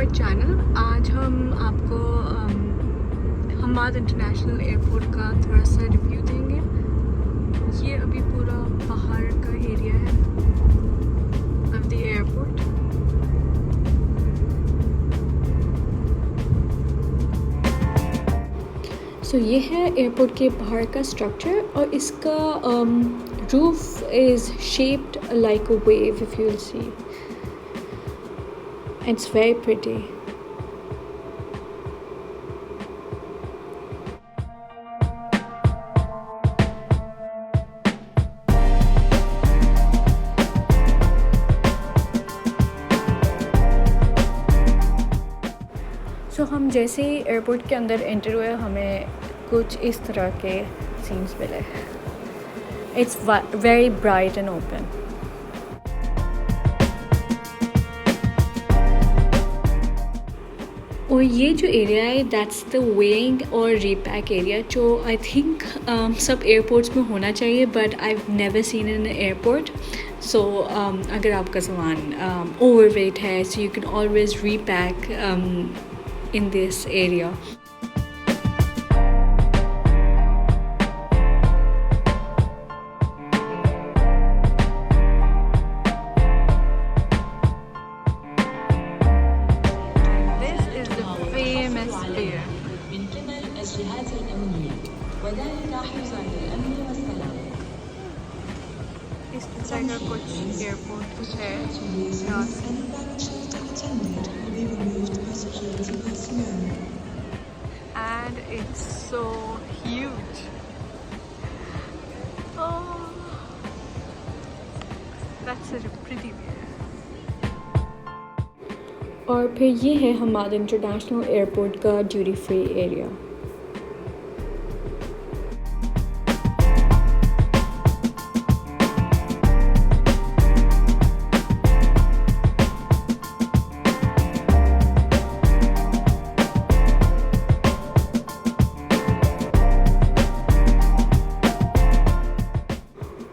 Our channel. आज हम आपको हमाद इंटरनेशनल एयरपोर्ट का थोड़ा सा रिव्यू देंगे। ये अभी पूरा बाहर का एरिया है ऑफ द एयरपोर्ट। सो ये है एयरपोर्ट के बाहर का स्ट्रक्चर और इसका roof is shaped like a wave, if you will see. It's very pretty. So हम जैसे ही एयरपोर्ट के अंदर एंटर हुए हमें कुछ इस तरह के सीन्स मिले। It's very bright and open. और ये जो एरिया है दैट्स द वेइंग और रीपैक एरिया, जो आई थिंक सब एयरपोर्ट्स में होना चाहिए, but I have never seen in airport. So अगर आपका सामान ओवरवेट है, so you can always repack in this area. इस तरह का कुछ एयरपोर्ट कुछ है यहाँ से। And it's so huge. Oh, that's such a pretty view. और फिर ये है हमाद इंटरनेशनल एयरपोर्ट का ड्यूटी फ्री एरिया।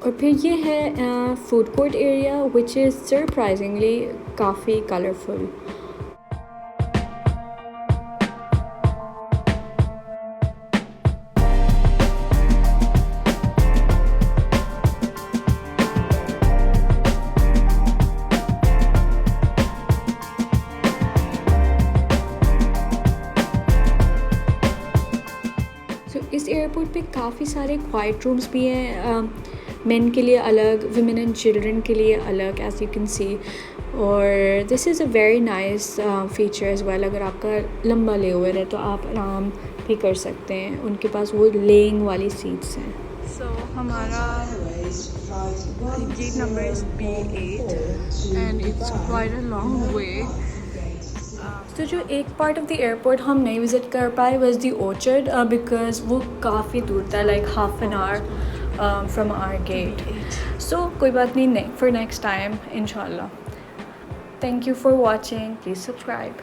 और फिर ये है food court area which is surprisingly काफ़ी कलरफुल। इस एयरपोर्ट पे काफ़ी सारे क्वाइट रूम्स भी हैं, मेन के लिए अलग, विमेन एंड चिल्ड्रन के लिए अलग, एज यू कैन सी। और this is a very nice feature as well. अगर आपका लंबा ले ओवर है तो आप आराम भी कर सकते हैं, उनके पास वो लेइंग वाली सीट्स हैं। सो हमारा gate number is B8 and it's quite a long way. तो जो एक पार्ट ऑफ द एयरपोर्ट हम नहीं विज़िट कर पाए वाज द ऑर्चर्ड, बिकॉज वो काफ़ी दूर था, like half an hour from our gate. So कोई बात नहीं, फॉर नेक्स्ट टाइम इंशाल्लाह। Thank you for watching, please subscribe.